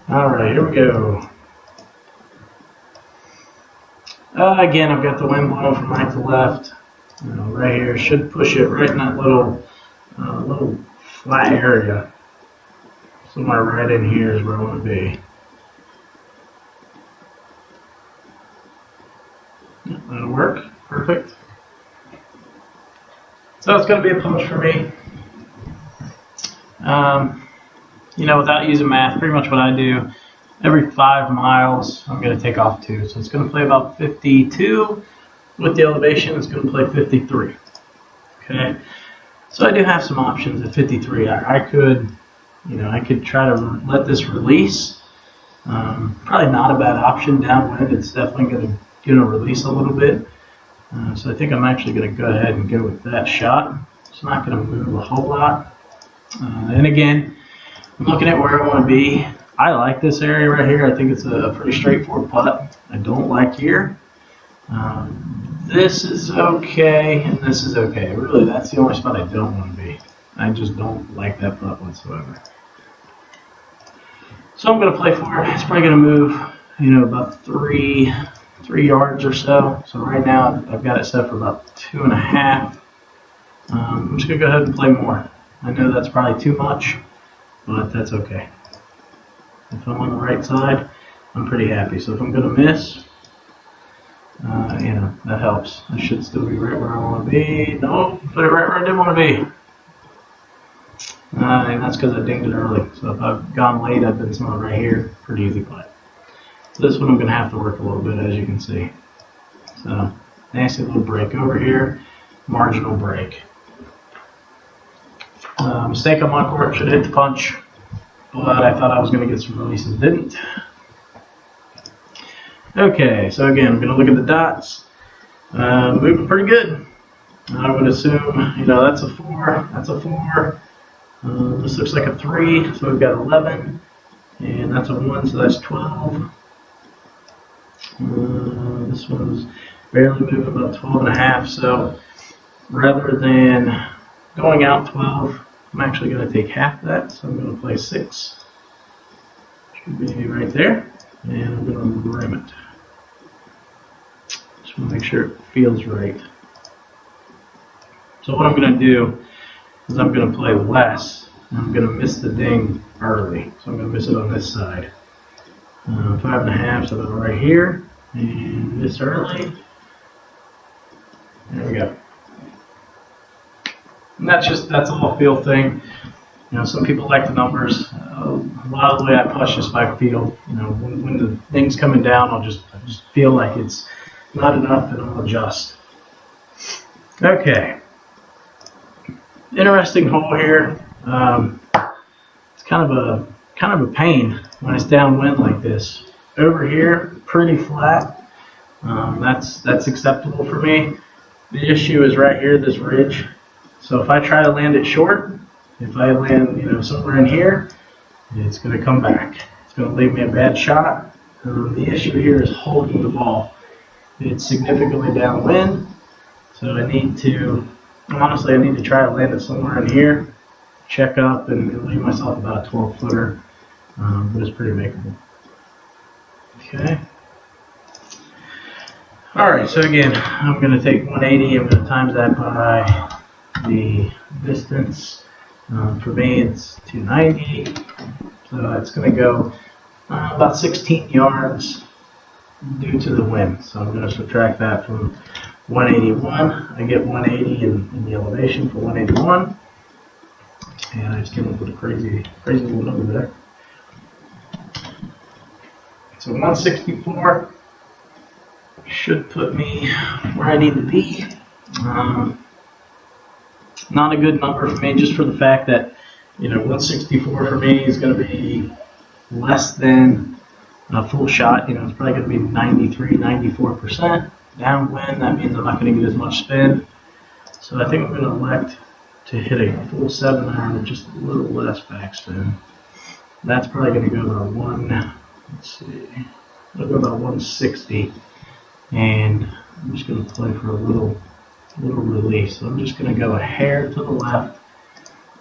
All right, here we go. Again, I've got the wind blowing from right to left. Right here, should push it right in that little flat area. Somewhere right in here is where I want to be. Yep, that'll work. Perfect. So it's going to be a push for me. Without using math, pretty much what I do, every 5 miles, I'm going to take off 2. So it's going to play about 52. With the elevation, it's going to play 53. Okay. So I do have some options at 53. I could try to let this release. Probably not a bad option downwind. It's definitely going to release a little bit. So I think I'm actually going to go ahead and go with that shot. It's not going to move a whole lot. And again, I'm looking at where I want to be. I like this area right here. I think it's a pretty straightforward putt. I don't like here. This is okay, and this is okay. Really, that's the only spot I don't want to be. I just don't like that putt whatsoever. So I'm going to play for it. It's probably going to move, about 3 yards or so. So right now I've got it set for about 2.5. I'm just going to go ahead and play more. I know that's probably too much, but that's okay. If I'm on the right side, I'm pretty happy. So if I'm going to miss, that helps. I should still be right where I want to be. No, put it right where I didn't want to be. And that's because I dinged it early. So if I've gone late, I've been somewhere right here. Pretty easy play. So this one I'm going to have to work a little bit, as you can see. So nasty little break over here. Marginal break. Mistake on my court, should hit the punch. But I thought I was going to get some releases, didn't. Okay, so again, I'm going to look at the dots. Moving pretty good. I would assume, that's a 4. That's a 4. This looks like a 3, so we've got 11. And that's a 1, so that's 12. This one's barely moving, about 12.5. So rather than going out 12, I'm actually going to take half that. So I'm going to play 6. Should be right there. And I'm going to rim it. Just want to make sure it feels right. So what I'm going to do is I'm going to play less. I'm going to miss the ding early. So I'm going to miss it on this side. 5.5, so about right here. And miss early. There we go. And that's a little feel thing. Some people like the numbers. A lot of the way I push is by feel. When the thing's coming down, I just feel like it's not enough, and I'll adjust. Okay. Interesting hole here. It's kind of a pain when it's downwind like this. Over here, pretty flat. That's acceptable for me. The issue is right here, this ridge. So if I try to land it short, if I land, somewhere in here, it's going to come back. It's going to leave me a bad shot. The issue here is holding the ball. It's significantly downwind, so I need to try to land it somewhere in here, check up, and leave myself about a 12-footer, but it's pretty makeable. Okay. All right, so again, I'm going to take 180. I'm going to times that by the distance. For me, it's 290, so it's going to go about 16 yards due to the wind. So I'm going to subtract that from 181. I get 180 in the elevation for 181, and I just came up with a crazy little number there. So 164 should put me where I need to be. Not a good number for me, just for the fact that 164 for me is going to be less than a full shot. It's probably going to be 93, 94% downwind. That means I'm not going to get as much spin. So I think I'm going to elect to hit a full 7-iron with just a little less backspin. That's probably going to go about it'll go about 160, and I'm just going to play for a little release. So I'm just going to go a hair to the left,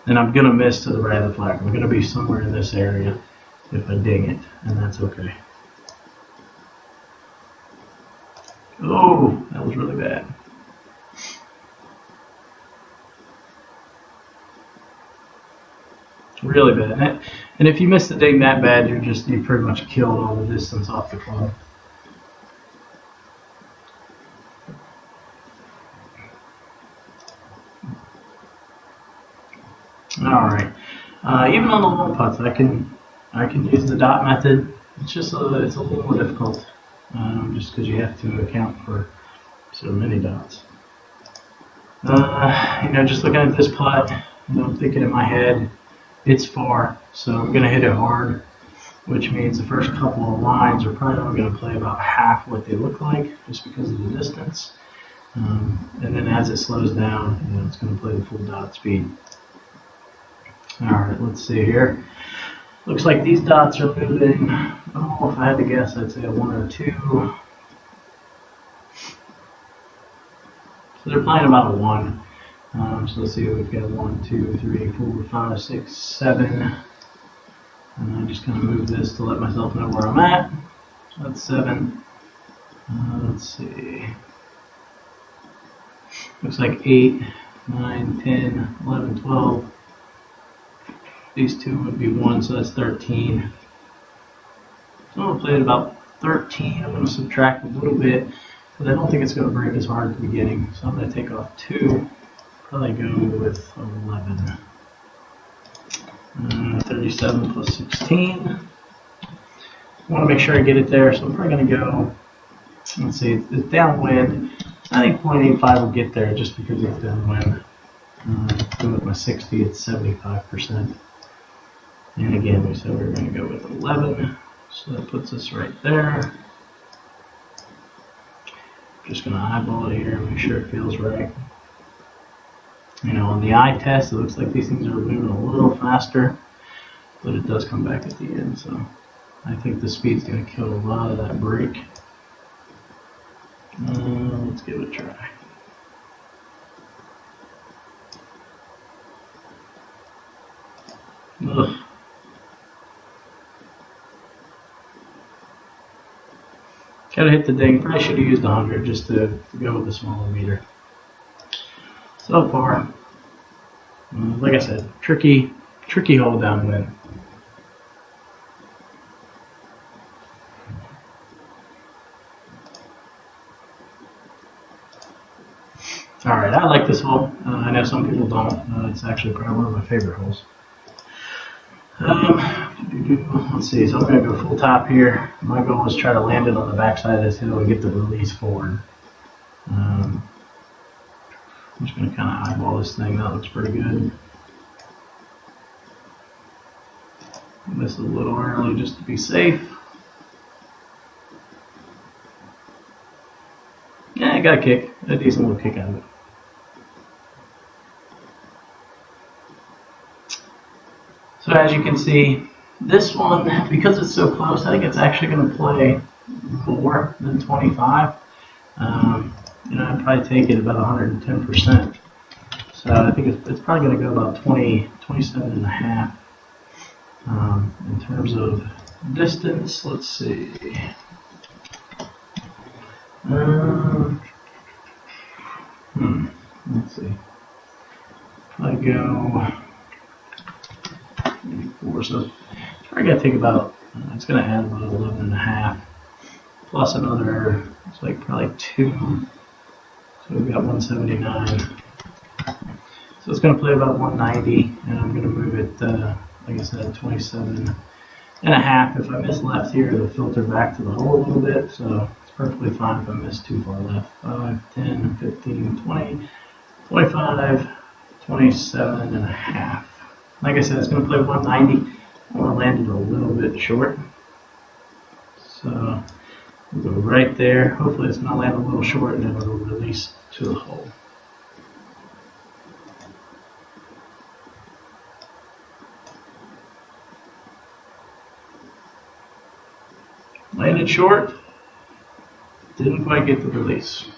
and I'm going to miss to the right of the flag. I'm going to be somewhere in this area. if I ding it, and that's okay. Oh, that was really bad. Really bad. And if you miss the ding that bad, you pretty much killed all the distance off the club. All right. Even on the long putts, I can use the dot method. It's a little more difficult, just because you have to account for so many dots. Just looking at this putt, I'm thinking in my head, it's far, so I'm going to hit it hard, which means the first couple of lines are probably only going to play about half what they look like, just because of the distance. And then as it slows down, it's going to play the full dot speed. All right, let's see here. Looks like these dots are moving. Oh, if I had to guess, I'd say a 1 or 2. So they're playing about a 1. So let's see, we've got 1, 2, 3, 4, 5, 6, 7. And I just kind of move this to let myself know where I'm at. So that's 7. Let's see. Looks like 8, 9, 10, 11, 12. These two would be 1, so that's 13. So I'm going to play at about 13. I'm going to subtract a little bit, but I don't think it's going to break as hard at the beginning. So I'm going to take off 2. Probably go with 11. 37 plus 16. I want to make sure I get it there, so I'm probably going to go, let's see, it's downwind. I think 0.85 will get there just because it's downwind. Go with my 60, it's 75%. And again, we said we were going to go with 11, so that puts us right there. Just going to eyeball it here and make sure it feels right. On the eye test, it looks like these things are moving a little faster, but it does come back at the end, so I think the speed's going to kill a lot of that break. Let's give it a try. Ugh. Gotta hit the ding. Probably should have used 100 just to go with the smaller meter. So far, like I said, tricky hole downwind. All right, I like this hole. I know some people don't. It's actually probably one of my favorite holes. Let's see, so I'm going to go full top here. My goal is try to land it on the backside of this hill and get the release forward. I'm just going to kind of eyeball this thing. That looks pretty good. Miss a little early just to be safe. Yeah, I got a kick. A decent little kick out of it. So as you can see, this one, because it's so close, I think it's actually going to play more than 25. I'd probably take it about 110%. So I think it's probably going to go about 27 and a half. In terms of distance, let's see. Let's see. Probably go 4, so it's probably going to take about, it's going to add about 11 and a half, plus another, it's like probably 2, so we've got 179. So it's going to play about 190, and I'm going to move it, like I said, 27 and a half. If I miss left here, it'll filter back to the hole a little bit, so it's perfectly fine if I miss too far left. 5, 10, 15, 20, 25, 27 and a half. Like I said, it's going to play 190. I want to land it a little bit short. So we'll go right there. Hopefully it's going to land a little short and then it'll release to the hole. Landed short. Didn't quite get the release.